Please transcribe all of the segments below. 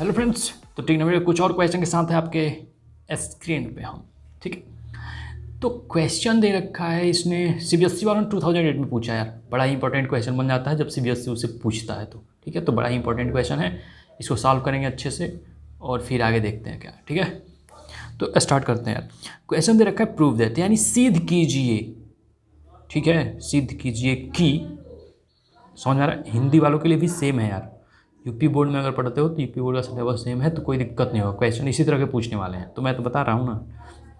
Hello friends, तो trigonometry कुछ और क्वेश्चन के साथ है आपके स्क्रीन पे हम। ठीक है, तो क्वेश्चन दे रखा है इसने सीबीएसई वालों ने 2008 में पूछा है यार। बड़ा ही इंपॉर्टेंट क्वेश्चन बन जाता है जब सीबीएसई उसे पूछता है तो। ठीक है, तो बड़ा ही इंपॉर्टेंट क्वेश्चन है, इसको सॉल्व करेंगे अच्छे से और फिर आगे देखते हैं क्या। ठीक है, तो स्टार्ट करते हैं यार। क्वेश्चन दे रखा है प्रूव दैट, यानी सिद्ध कीजिए। ठीक है, सिद्ध कीजिए कि, समझ में आ रहा है? हिंदी वालों के लिए भी सेम है यार। यूपी बोर्ड में अगर पढ़ते हो तो यूपी बोर्ड का सिलेबस सेम है, तो कोई दिक्कत नहीं होगा। क्वेश्चन इसी तरह के पूछने वाले हैं, तो मैं तो बता रहा हूँ ना,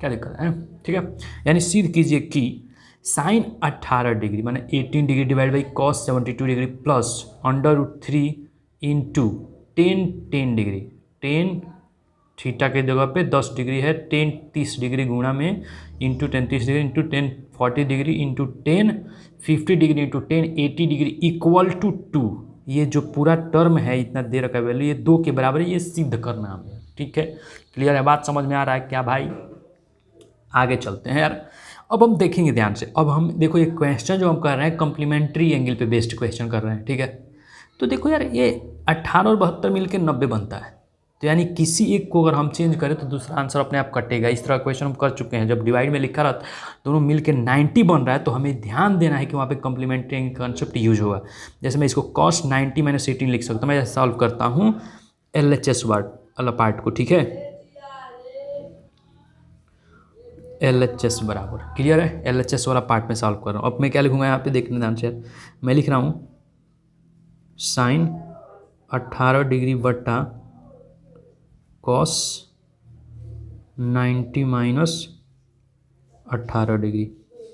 क्या दिक्कत है। ठीक है, यानी सिद्ध कीजिए कि साइन 18 डिग्री माने 18 degree divide by cos 72 degree plus √3 into 10 degree, 10 theta के जगह पे 10 डिग्री है, 10 30 डिग्री गुणा में into 10 30 degree into 10 40 degree into 10 50 degree into 10 80 degree equal to 2। ये जो पूरा टर्म है इतना दे रखा है वैल्यू, ये 2 के बराबर है, ये सिद्ध करना हमें। ठीक है, क्लियर है बात, समझ में आ रहा है क्या भाई? आगे चलते हैं यार। अब हम देखेंगे ध्यान से। अब हम देखो, ये क्वेश्चन जो हम कर रहे हैं कॉम्प्लीमेंट्री एंगल पे बेस्ड क्वेश्चन कर रहे हैं। ठीक है, तो देखो यार, ये 18 और 72 मिलकर 90 बनता है, तो यानी किसी एक को अगर हम चेंज करें तो दूसरा आंसर अपने आप कटेगा। इस तरह क्वेश्चन हम कर चुके हैं, जब डिवाइड में लिखा रहता दोनों मिल के 90 बन रहा है, तो हमें ध्यान देना है कि वहाँ पे कॉम्प्लीमेंट्री एंगल कॉन्सेप्ट यूज होगा। जैसे मैं इसको cos 90 - 18 लिख सकता हूँ। मैं सॉल्व करता हूँ LHS वाला पार्ट को। ठीक है, LHS बराबर, क्लियर है? LHS वाला पार्ट में सॉल्व कर रहा हूँ। अब मैं क्या लिखूँगा यहाँ पे, देखने ध्यान से। मैं लिख रहा हूँ साइन 18 डिग्री बटा कॉस 90 - 18 डिग्री।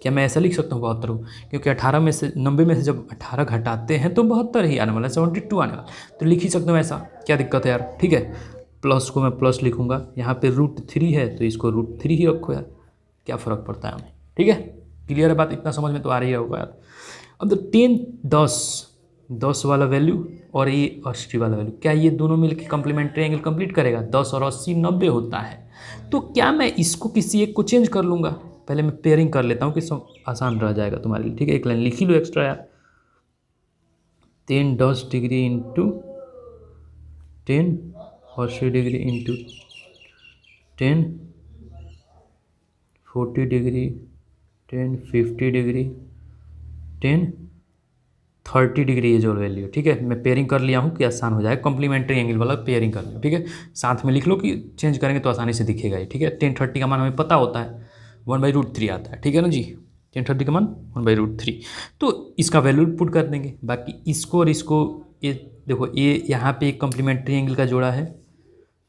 क्या मैं ऐसा लिख सकता हूँ 72 को? क्योंकि 18 में से 90 में से जब 18 घटाते हैं तो 72 ही आने वाला है, 72 आने वाला, तो लिख ही सकता हूँ ऐसा। क्या दिक्कत है यार? ठीक है, प्लस को मैं प्लस लिखूँगा, यहाँ पे √3 है तो इसको √3 ही रखो यार, क्या फ़र्क पड़ता है हमें। ठीक है, क्लियर है बात? इतना समझ में तो आ रही होगा यार। अब तो 10 10 वाला वैल्यू और ये 80 वाला वैल्यू, क्या ये दोनों मिलकर कॉम्प्लीमेंट्री एंगल कंप्लीट करेगा? 10 और 80 90 होता है। तो क्या मैं इसको किसी एक को चेंज कर लूँगा? पहले मैं पेयरिंग कर लेता हूँ कि सब आसान रह जाएगा तुम्हारे लिए। ठीक है, एक लाइन लिख ही लो एक्स्ट्रा यार। 10 10 degree into 10 80 degree into 10 40 degree 10 50 degree 10 30 degree ये जो वैल्यू है। ठीक है, मैं पेयरिंग कर लिया हूँ कि आसान हो जाए, कॉम्प्लीमेंट्री एंगल वाला पेयरिंग कर लिया। ठीक है, साथ में लिख लो कि चेंज करेंगे तो आसानी से दिखेगा ही। ठीक है, 10 30 का मान हमें पता होता है, 1/√3 आता है। ठीक है ना जी, 10 30 का मान 1/√3, तो इसका वैल्यू पुट कर देंगे। बाकी इसको और इसको, ये देखो, ये यहाँ पे एक कॉम्प्लीमेंट्री एंगल का जोड़ा है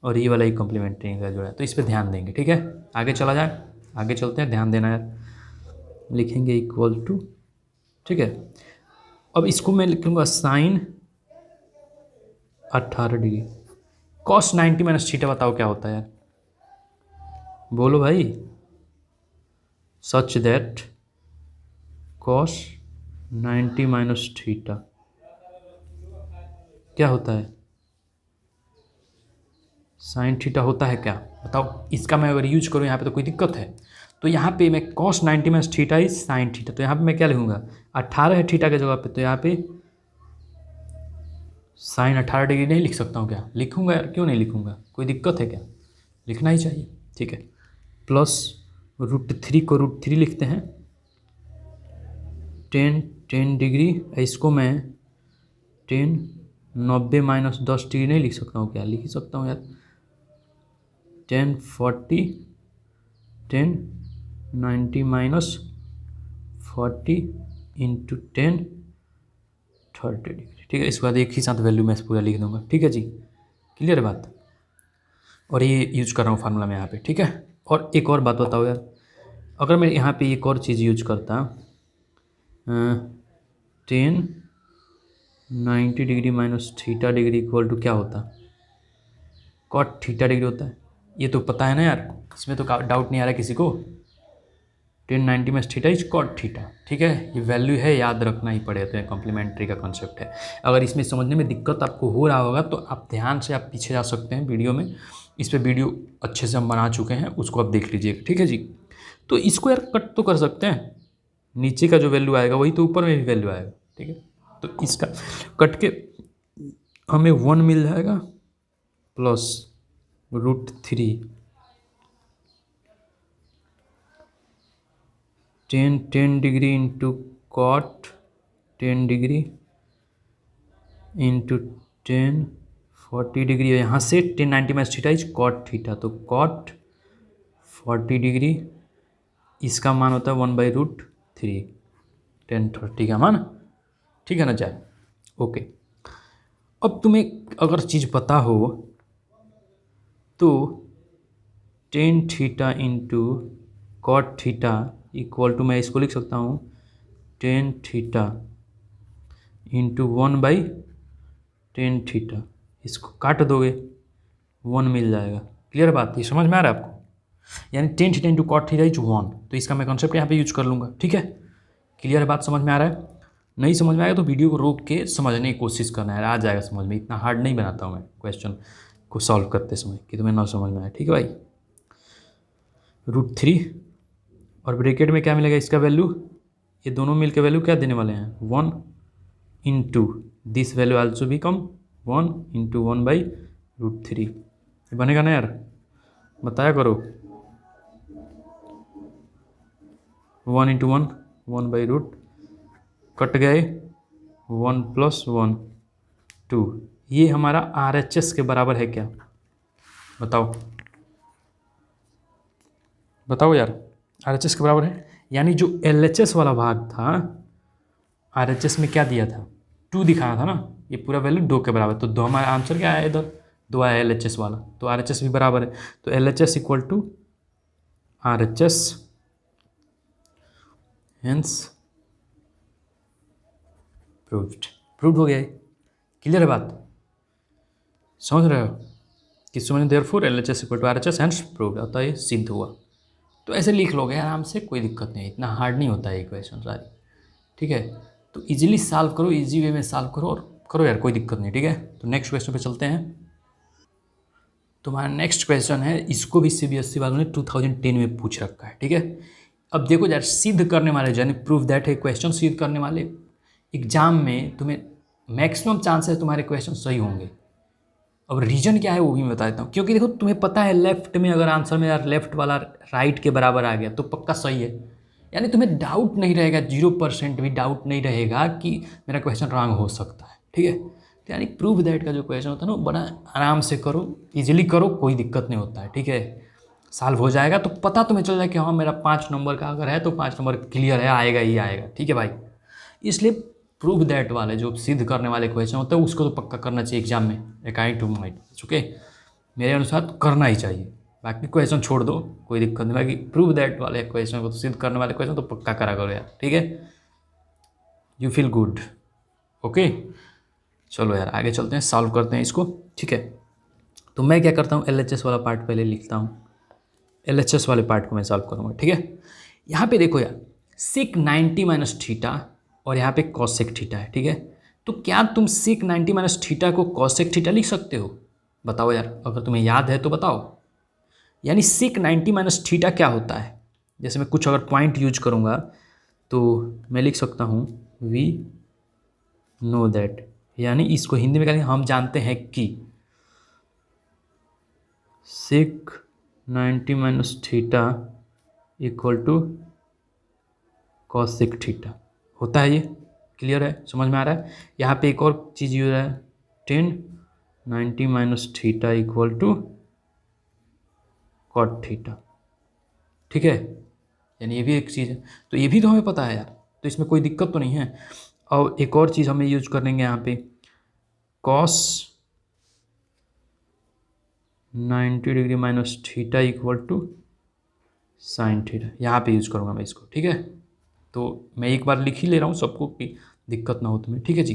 और ये वाला एक कॉम्प्लीमेंट्री एंगल का जोड़ा है, तो इस पर ध्यान देंगे। ठीक है, आगे चला जाए, आगे चलते हैं, ध्यान देना यार। लिखेंगे इक्वल टू, ठीक है। अब इसको मैं लिखूँगा साइन 18 डिग्री कॉस 90 - थीटा, बताओ क्या होता है यार? बोलो भाई। सच दैट कॉस 90 - थीटा क्या होता है? साइन थीटा होता है क्या, बताओ? इसका मैं अगर यूज करूँ यहाँ पे तो कोई दिक्कत है? तो यहाँ पे मैं cos 90 - theta is sine theta, तो यहाँ पे मैं क्या लिखूँगा? 18 है थीटा के जगह पे, तो यहाँ पे साइन 18 डिग्री नहीं लिख सकता हूँ क्या? लिखूँगा यार, क्यों नहीं लिखूँगा? कोई दिक्कत है क्या? लिखना ही चाहिए। ठीक है, प्लस √3 को √3 लिखते हैं, 10 डिग्री, इसको मैं 10 90 - 10 डिग्री नहीं लिख सकता हूँ क्या? लिख ही सकता हूँ यार। 10 40 10 90 - 40 इंटू 10 30 डिग्री। ठीक है, इसके बाद एक ही साथ वैल्यू मैं पूरा लिख दूंगा। ठीक है जी, क्लियर है बात? और ये यूज कर रहा हूँ फार्मूला में यहाँ पे। ठीक है, और एक और बात बताओ यार, अगर मैं यहाँ पे एक और चीज़ यूज करता, 10 90 degree - theta degree equal to क्या होता? कॉट थीटा डिग्री होता है। ये तो पता है ना यार, इसमें तो डाउट नहीं आ रहा किसी को। 10 90 - थीटा इज कॉट थीटा। ठीक है, ये वैल्यू है, याद रखना ही पड़ेगा, तो कॉम्प्लीमेंट्री का कॉन्सेप्ट है। अगर इसमें समझने में दिक्कत आपको हो रहा होगा तो आप ध्यान से आप पीछे जा सकते हैं वीडियो में, इस पर वीडियो अच्छे से हम बना चुके हैं, उसको आप देख लीजिएगा। ठीक है जी, तो इसको यार कट तो कर सकते हैं, नीचे का जो वैल्यू आएगा वही तो ऊपर में भी वैल्यू आएगा। ठीक है, तो इसका कट के हमें 1 मिल जाएगा plus √3 10 degree into cot 10 degree into 10 40 degree, यहाँ से 10 90 minus theta is cot theta, तो कॉट 40 डिग्री इसका मान होता है 1/√3 10 30 का मान, ठीक है ना जाए। ओके, अब तुम्हें अगर चीज़ पता हो तो 10 theta into cot theta equal to, मैं इसको लिख सकता हूँ 10 थीटा इंटू 1/10 थीटा, इसको काट दोगे 1 मिल जाएगा। क्लियर बात, ये समझ में आ रहा है आपको? यानी 10 theta into cot theta is 1, तो इसका मैं कॉन्सेप्ट यहाँ पे यूज कर लूँगा, ठीक है। क्लियर बात, समझ में आ रहा है? नहीं समझ में आएगा तो वीडियो को रोक के समझने की कोशिश करना है, आ जाएगा समझ में। इतना हार्ड नहीं बनाता हूँ मैं क्वेश्चन को सॉल्व करते समय कि तुम्हें ना समझ में आए, ठीक है भाई। √3 और ब्रैकेट में क्या मिलेगा इसका वैल्यू, ये दोनों मिल के वैल्यू क्या देने वाले हैं 1 into this value also become 1 into 1/√3, बनेगा ना यार, बताया करो। 1 इंटू 1 1/√, कट गए 1 + 1 2, ये हमारा RHS के बराबर है क्या, बताओ बताओ यार, RHS के बराबर है। यानी जो LHS वाला भाग था, RHS में क्या दिया था 2 दिखाया था ना, ये पूरा वैल्यू 2 के बराबर, तो 2 हमारा आंसर क्या आया इधर, 2 आया LHS वाला, तो RHS भी बराबर है, तो LHS equal to RHS, hence proved हो गया है। क्लियर है बात, समझ रहे हो? किस समझ, therefore LHS equal to RHS hence proved, होता है सिद्ध हुआ। तो ऐसे लिख लोगे आराम से, कोई दिक्कत नहीं, इतना हार्ड नहीं होता है इक्वेशन सारी, ठीक है। तो इजीली सॉल्व करो, इजी वे में सॉल्व करो और करो यार, कोई दिक्कत नहीं, ठीक है। तो नेक्स्ट क्वेश्चन पे चलते हैं। तुम्हारा नेक्स्ट क्वेश्चन है, इसको भी CBSE वालों ने 2010 में पूछ रखा है, ठीक है। अब देखो यार, सिद्ध करने वाले यानी प्रूव दैट है क्वेश्चन सिद्ध करने वाले एग्जाम में तुम्हें मैक्सिमम चांसेस तुम्हारे क्वेश्चन सही होंगे। अब रीजन क्या है वो भी मैं बता देता हूँ, क्योंकि देखो तुम्हें पता है लेफ्ट में अगर आंसर में यार लेफ्ट वाला राइट के बराबर आ गया तो पक्का सही है, यानी तुम्हें डाउट नहीं रहेगा, 0% भी डाउट नहीं रहेगा कि मेरा क्वेश्चन रॉन्ग हो सकता है, ठीक है। तो यानी प्रूव दैट का जो क्वेश्चन होता है ना, बड़ा आराम से करो, इजीली करो, कोई दिक्कत नहीं होता है, ठीक है। सॉल्व हो जाएगा तो पता तुम्हें चल जाए कि हाँ मेरा 5 नंबर का अगर है तो 5 नंबर क्लियर है, आएगा ही आएगा, ठीक है भाई। इसलिए प्रूव दैट वाले जो सिद्ध करने वाले क्वेश्चन होते हैं उसको तो पक्का करना चाहिए एग्जाम में, अकॉर्डिंग टू माई, ओके, मेरे अनुसार करना ही चाहिए। बाकी क्वेश्चन छोड़ दो, कोई दिक्कत नहीं, बाकी प्रूव दैट वाले क्वेश्चन को तो सिद्ध करने वाले क्वेश्चन तो पक्का करा करो यार, ठीक है। You feel good, okay. चलो यार आगे चलते हैं, सॉल्व करते हैं इसको, ठीक है। तो मैं क्या करता हूँ, LHS वाला पार्ट पहले लिखता हूँ, LHS वाले पार्ट को मैं सॉल्व करूँगा, ठीक है। यहाँ पे देखो यार, sec 90 माइनस थीटा और यहाँ पे cosec थीटा है, ठीक है। तो क्या तुम sec 90 माइनस थीटा को cosec थीटा लिख सकते हो, बताओ यार, अगर तुम्हें याद है तो बताओ। यानी sec 90 माइनस थीटा क्या होता है, जैसे मैं कुछ अगर पॉइंट यूज करूँगा तो मैं लिख सकता हूँ वी नो दैट, यानी इसको हिंदी में कहेंगे हम जानते हैं कि sec 90 minus theta equal to cosec theta होता है। ये क्लियर है, समझ में आ रहा है? यहाँ पे एक और चीज़ यूज है, 10 90 minus theta equal to cot theta, ठीक है। यानी ये भी एक चीज़ है, तो ये भी तो हमें पता है यार, तो इसमें कोई दिक्कत तो नहीं है। और एक और चीज़ हमें यूज करेंगे यहाँ पे, cos 90 degree minus theta equal to sine theta, यहाँ पे यूज करूँगा मैं इसको, ठीक है। तो मैं एक बार लिख ही ले रहा हूँ सबको कि दिक्कत ना हो तुम्हें, ठीक है जी।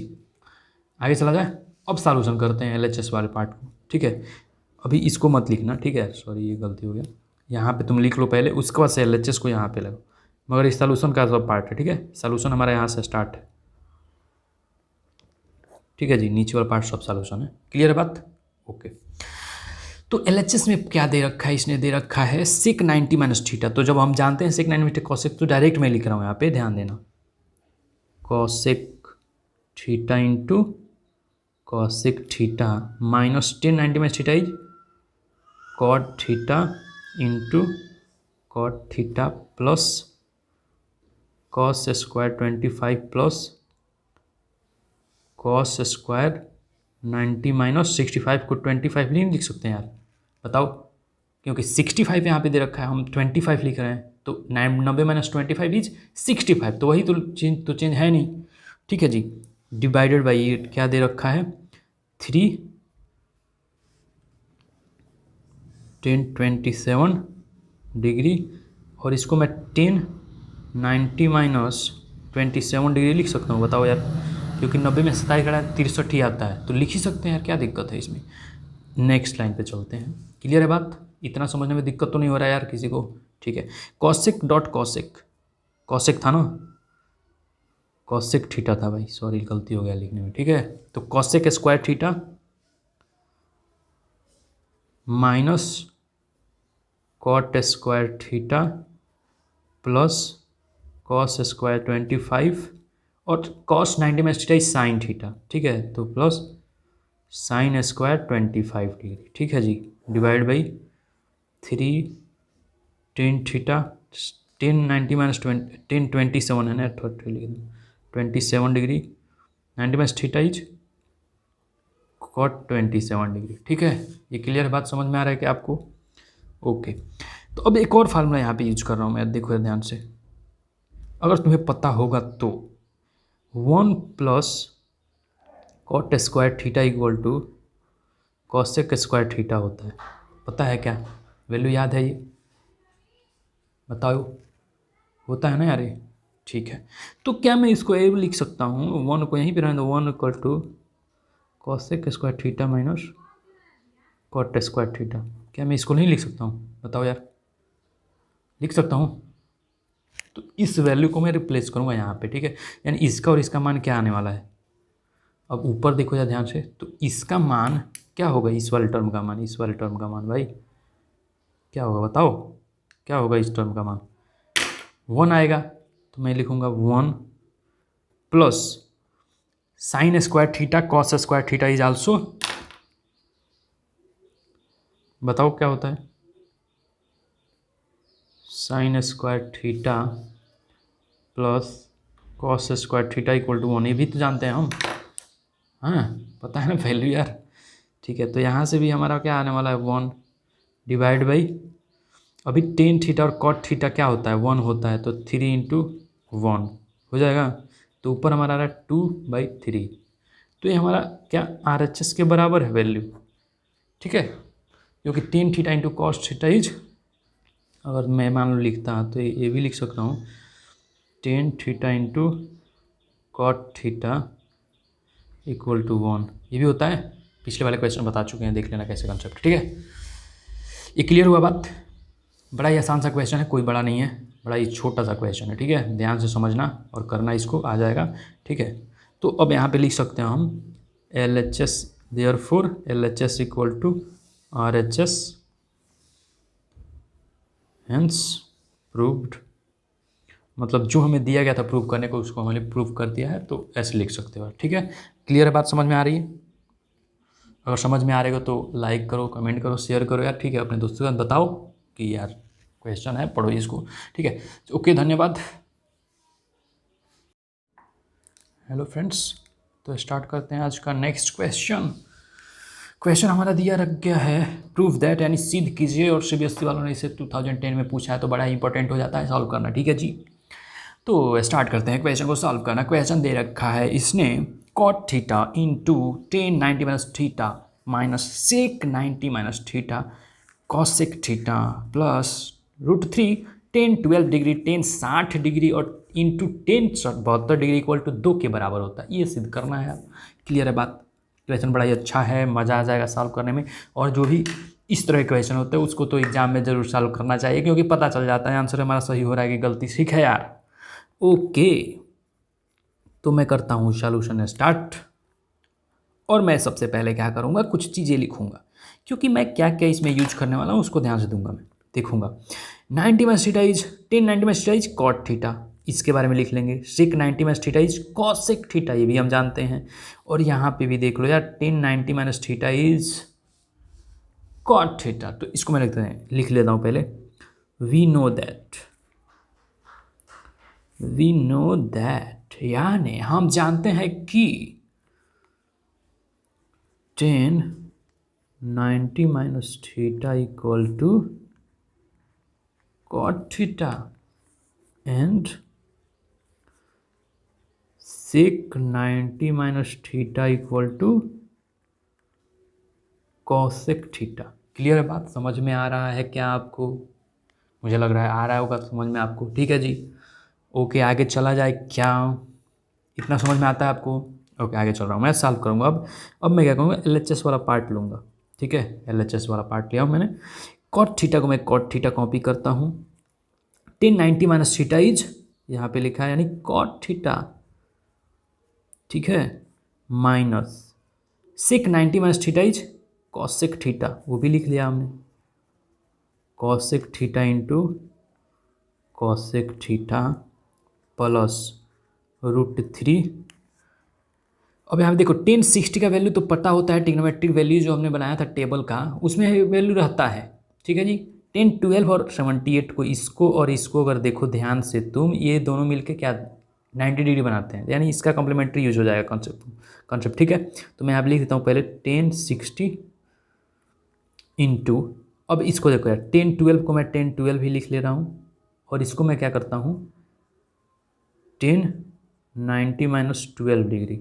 आगे चला जाए, अब सॉल्यूशन करते हैं LHS वाले पार्ट को, ठीक है। अभी इसको मत लिखना, ठीक है, सॉरी ये गलती हो गया, यहाँ पे तुम लिख लो पहले, उसके बाद से LHS को यहाँ पे लगो, मगर इस सॉल्यूशन का सब पार्ट है, ठीक है। सॉल्यूशन हमारा यहाँ से स्टार्ट है, ठीक है जी, नीचे वाला पार्ट सब सॉल्यूशन है। क्लियर है बात, ओके। तो LHS में क्या दे रखा है, इसने दे रखा है sec 90 माइनस थीटा, तो जब हम जानते हैं sec 90 माइनस cosec, तो डायरेक्ट मैं लिख रहा हूँ यहाँ पे, ध्यान देना, cosec theta into cosec theta minus ten 90 minus theta is cot theta into cot theta plus cos square 25 plus cos square 90 minus 65 को 25 नहीं लिख सकते हैं यार, बताओ, क्योंकि 65 यहाँ पे दे रखा है, हम 25 लिख रहे हैं, तो 90 माइनस 25 इज 65, तो वही तो चेंज है नहीं, ठीक है जी। डिवाइडेड बाई क्या दे रखा है 3 10 27 डिग्री, और इसको मैं 10 90 माइनस 27 डिग्री लिख सकता हूँ, बताओ यार, क्योंकि 90 में 27 खड़ा है 63 ही आता है, तो लिख ही सकते हैं यार, क्या दिक्कत है इसमें। नेक्स्ट लाइन पे चलते हैं। क्लियर है बात, इतना समझने में दिक्कत तो नहीं हो रहा है यार किसी को, ठीक है। कॉसेक डॉट कॉसेक, कॉसेक था ना, कॉसेक थीटा था भाई, सॉरी गलती हो गया लिखने में, ठीक है। तो cosec square theta minus cot square theta plus cos square 25 और cos 90 minus theta is sine theta, ठीक है, तो प्लस साइन स्क्वायर 25 डिग्री, ठीक है जी, डिवाइड बाई 3 10 थीटा 10 90 माइनस 10 27 है ना, 27 degree 90 minus theta is cot 27 degree, ठीक है। ये क्लियर बात समझ में आ रहा है कि आपको? ओके, तो अब एक और फार्मूला यहाँ पे यूज कर रहा हूँ मैं, देखो ध्यान से, अगर तुम्हें पता होगा तो 1 plus cot square theta equal to cosec square theta होता है, पता है क्या? वैल्यू याद है ये, बताओ, होता है ना यार ये, ठीक है। तो क्या मैं इसको ये लिख सकता हूँ, 1 को यहीं पे रहने दो, 1 equal to cosec square theta minus cot square theta, क्या मैं इसको नहीं लिख सकता हूँ, बताओ यार, लिख सकता हूँ। तो इस वैल्यू को मैं रिप्लेस करूँगा यहाँ पे, ठीक है, यानी इसका और इसका मान क्या आने वाला है, अब ऊपर देखो यार ध्यान से, तो इसका मान क्या होगा, इस वाले टर्म का मान, इस वाले टर्म का मान भाई क्या होगा, बताओ क्या होगा, इस टर्म का मान 1 आएगा, तो मैं लिखूँगा 1 plus sine square theta cos square theta is also, बताओ क्या होता है, sine square theta plus cos square theta equal to 1, ये भी तो जानते हैं हम, हाँ पता है ना वैल्यू यार, ठीक है। तो यहाँ से भी हमारा क्या आने वाला है 1 डिवाइड बाई, अभी टेन थीटा और कॉट थीटा क्या होता है 1 होता है, तो 3 इंटू 1 हो जाएगा, तो ऊपर हमारा आ रहा है 2/3, तो ये हमारा क्या RHS के बराबर है वैल्यू, ठीक है, क्योंकि ten theta into cos theta is, अगर मैं मान लो लिखता तो ये भी लिख सकता हूँ, ten theta into cot theta equal to 1, ये भी होता है, पिछले वाले क्वेश्चन बता चुके हैं, देख लेना कैसे कंसेप्ट, ठीक है। ये क्लियर हुआ बात, बड़ा ही आसान सा क्वेश्चन है, कोई बड़ा नहीं है, बड़ा ही छोटा सा क्वेश्चन है, ठीक है, ध्यान से समझना और करना, इसको आ जाएगा, ठीक है। तो अब यहाँ पे लिख सकते हैं हम LHS, therefore LHS equal to RHS, hence proved, मतलब जो हमें दिया गया था प्रूव करने को उसको हमने प्रूव कर दिया है, तो ऐसे लिख सकते हो, ठीक है। क्लियर है बात, समझ में आ रही है? अगर समझ में आ रही हो तो लाइक करो, कमेंट करो, शेयर करो यार, ठीक है, अपने दोस्तों के साथ बताओ कि यार क्वेश्चन है, पढ़ो इसको, ठीक है। ओके, धन्यवाद। हेलो फ्रेंड्स, तो स्टार्ट करते हैं आज का नेक्स्ट क्वेश्चन। क्वेश्चन हमारा दिया रख गया है, प्रूफ दैट, यानी सिद्ध कीजिए, और CBSE वालों ने इसे 2010 में पूछा है, तो बड़ा इंपॉर्टेंट हो जाता है सॉल्व करना, ठीक है जी। तो स्टार्ट करते हैं क्वेश्चन को सॉल्व करना। क्वेश्चन दे रखा है इसने, cot theta into 10 90 minus theta minus sec 90 minus theta cosec theta plus √3 10 12 degree 10 60 degree और इंटू 10 72 डिग्री इक्वल टू 2 के बराबर होता है, ये सिद्ध करना है। क्लियर है बात, क्वेश्चन बड़ा ही अच्छा है, मज़ा आ जाएगा सॉल्व करने में, और जो भी इस तरह के क्वेश्चन होते हैं उसको तो एग्जाम में ज़रूर सॉल्व करना चाहिए, क्योंकि पता चल जाता है आंसर हमारा सही हो रहा है कि गलती, ठीक है यार। ओके, तो मैं करता हूँ सॉल्यूशन स्टार्ट, और मैं सबसे पहले क्या करूँगा, कुछ चीज़ें लिखूँगा, क्योंकि मैं क्या क्या इसमें यूज करने वाला हूँ उसको ध्यान से दूंगा, मैं देखूँगा। 90 minus theta is 10 90 minus theta is cot theta, इसके बारे में लिख लेंगे। sec 90 minus theta is cosec theta, ये भी हम जानते हैं। और यहाँ पे भी देख लो यार, tan 90 minus theta is cot theta. तो इसको मैं लिख लेता हूँ पहले। वी नो दैट यानी हम जानते हैं कि tan 90 minus theta equal to cot theta and sec 90 minus theta equal to cosec theta. Clear है बात? समझ में आ रहा है क्या आपको? मुझे लग रहा है आ रहा होगा समझ में आपको। ठीक है जी, ओके आगे चला जाए क्या? इतना समझ में आता है आपको? ओके आगे चल रहा हूँ, मैं सॉल्व करूँगा। अब मैं क्या करूँगा, LHS वाला पार्ट लूँगा। ठीक है, LHS वाला पार्ट लिया हूँ मैंने। cot थीटा को मैं cot थीटा कॉपी करता हूँ। tan 90 माइनस थीटा इज यहाँ पे लिखा है यानी cot थीटा। ठीक है, minus sec 90 minus theta is cosec theta, वो भी लिख लिया हमने। cosec theta into cosec theta plus √3। अब यहाँ पे देखो tan 60 का वैल्यू तो पता होता है, ट्रिग्नोमेट्रिक वैल्यू जो हमने बनाया था टेबल का उसमें वैल्यू रहता है। ठीक है जी, tan 12 और 78 को, इसको और इसको अगर देखो ध्यान से तुम, ये दोनों मिलके क्या 90 डिग्री बनाते हैं, यानी इसका कॉम्प्लीमेंट्री यूज हो जाएगा कॉन्सेप्ट। ठीक है, तो मैं यहाँ लिख देता हूँ पहले tan 60 इंटू, अब इसको देखो यार tan 12 को मैं tan 12 ही लिख ले रहा हूँ और इसको मैं क्या करता हूँ tan 90 माइनस 12 डिग्री।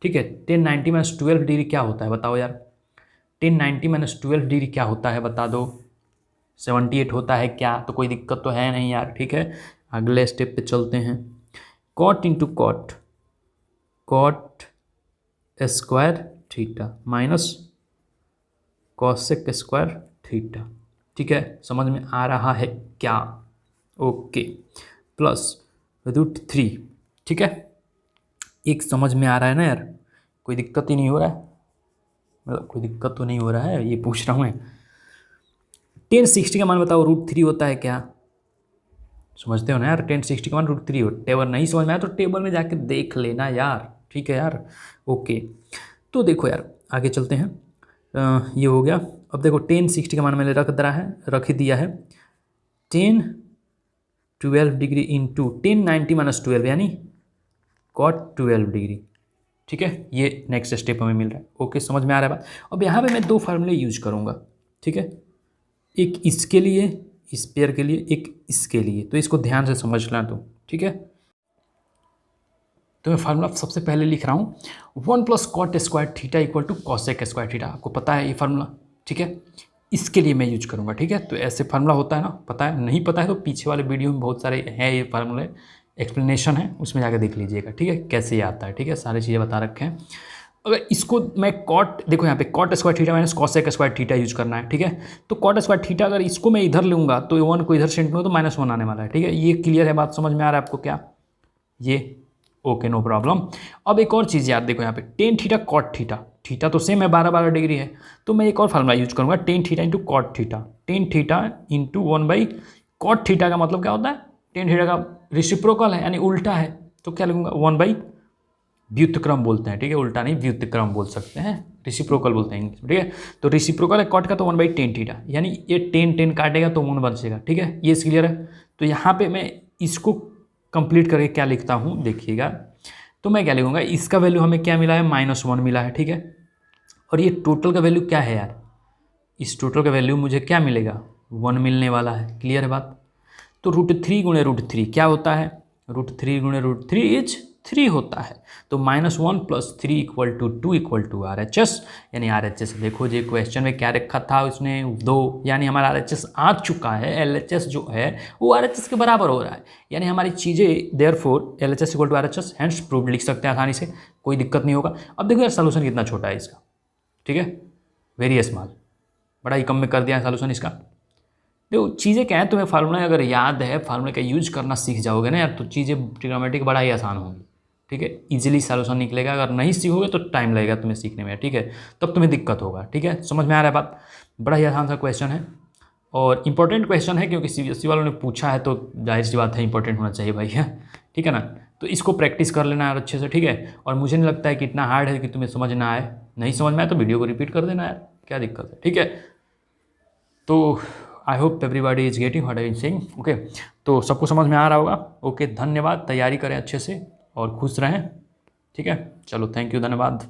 ठीक है, tan 90 माइनस 12 डिग्री क्या होता है बताओ यार? tan 90 माइनस 12 डिग्री क्या होता है बता दो? 78 होता है क्या? तो कोई दिक्कत तो है नहीं यार। ठीक है, अगले स्टेप पे चलते हैं। cot into cot square theta minus cosec square theta. ठीक है, समझ में आ रहा है क्या? Okay, plus √3। ठीक है, एक समझ में आ रहा है ना यार? कोई दिक्कत ही नहीं हो रहा है? मतलब कोई दिक्कत तो नहीं हो रहा है, ये पूछ रहा हूँ मैं। tan 60 का मान बताओ √3 होता है क्या? समझते हो ना यार, tan 60 का मान √3 हो। टेबल नहीं समझ में आया तो टेबल में जाके देख लेना यार। ठीक है यार, ओके। तो देखो यार आगे चलते हैं। ये हो गया। अब देखो tan 60 का मान मैंने रख ही दिया है। tan 12 degree into tan 90 minus 12 यानी cot 12 डिग्री। ठीक है, ये नेक्स्ट स्टेप हमें मिल रहा है। ओके, समझ में आ रहा है बात? अब यहाँ पे मैं दो फार्मूले यूज करूँगा। ठीक है, एक इसके लिए, इस पेयर के लिए, एक इसके लिए, तो इसको ध्यान से समझना तुम। ठीक है, तो मैं फार्मूला सबसे पहले लिख रहा हूँ 1 plus cot square theta equal to cosec square theta. आपको पता है ये फार्मूला? ठीक है, इसके लिए मैं यूज करूँगा। ठीक है, तो ऐसे फार्मूला होता है ना, पता है? नहीं पता है तो पीछे वाले वीडियो में बहुत सारे हैं ये फार्मूले, एक्सप्लेनेशन है, उसमें जाकर देख लीजिएगा। ठीक है, कैसे ये आता है। ठीक है, सारी चीज़ें बता रखे हैं। अगर इसको मैं cot, देखो यहाँ पे cot square theta minus cosec square theta use करना है। ठीक है, तो cot स्क्वायर थीटा अगर इसको मैं इधर लूँगा तो 1 को इधर सेंट में तो -1 आने वाला है। ठीक है, ये क्लियर है बात? समझ में आ रहा है आपको क्या ये? Okay, no problem. अब एक और चीज़ याद देखो, यहाँ पे tan theta cot theta, theta तो सेम है 12 डिग्री है, तो मैं एक और फार्मूला यूज करूँगा tan theta into cot theta. tan theta into 1/cot theta का मतलब क्या होता है? tan थीटा का रिसिप्रोकल है यानी उल्टा है, तो क्या लिखूँगा 1/ व्युत्क्रम बोलते हैं। ठीक है, उल्टा नहीं, व्युत्क्रम बोल सकते हैं, रिसिप्रोकल बोलते हैं इंग्लिश में। ठीक है, तो रिसिप्रोकल है cot का तो 1/tan थीटा, यानी ये tan काटेगा तो 1 बचेगा। ठीक है, ये क्लियर है? तो यहाँ पे मैं इसको कंप्लीट करके क्या लिखता हूँ देखिएगा, तो मैं क्या लिखूँगा, इसका वैल्यू हमें क्या मिला है? -1 मिला है। ठीक है, और ये टोटल का वैल्यू क्या है यार? इस टोटल का वैल्यू मुझे क्या मिलेगा? 1 मिलने वाला है। क्लियर है बात? तो √3 गुणे √3 क्या होता है? √3 गुणे √3 इज 3 होता है। तो -1 plus 3 equal to 2 equal to RHS, यानी RHS देखो जी क्वेश्चन में क्या रखा था उसने 2, यानी हमारा RHS आ चुका है। LHS जो है वो RHS के बराबर हो रहा है, यानी हमारी चीज़ें therefore LHS equal to RHS hence proved लिख सकते हैं आसानी से, कोई दिक्कत नहीं होगा। अब देखो यार सोल्यूशन कितना छोटा है इसका। ठीक है, वेरी स्मॉल, बड़ा ही कम में कर दिया है सोल्यूशन इसका। देखो चीज़ें क्या है, तुम्हें फार्मूला अगर याद है, फार्मूले का यूज करना सीख जाओगे ना यार, तो चीज़ें ट्रिग्नोमेट्रिक बड़ा ही आसान होंगी। ठीक है, इजीली सॉल्यूशन निकलेगा। अगर नहीं सीखोगे तो टाइम लगेगा तुम्हें सीखने में। ठीक है, तब तुम्हें दिक्कत होगा। ठीक है, समझ में आ रहा है बात? बड़ा ही आसान सा क्वेश्चन है। और इम्पोर्टेंट क्वेश्चन है क्योंकि CBSE वालों ने पूछा है तो जाहिर सी बात है इंपॉर्टेंट होना चाहिए भाई, है ठीक है ना। तो इसको प्रैक्टिस कर लेना यार अच्छे से, ठीक है। और मुझे नहीं लगता है कि इतना हार्ड है कि तुम्हें समझ ना आए, नहीं समझ में आए तो वीडियो को रिपीट कर देना यार, क्या दिक्कत है, ठीक है। तो I hope everybody is getting what I am saying, okay. तो सबको समझ में आ रहा होगा, ओके। धन्यवाद, तैयारी करें अच्छे से और खुश रहें, ठीक है। चलो, थैंक यू, धन्यवाद।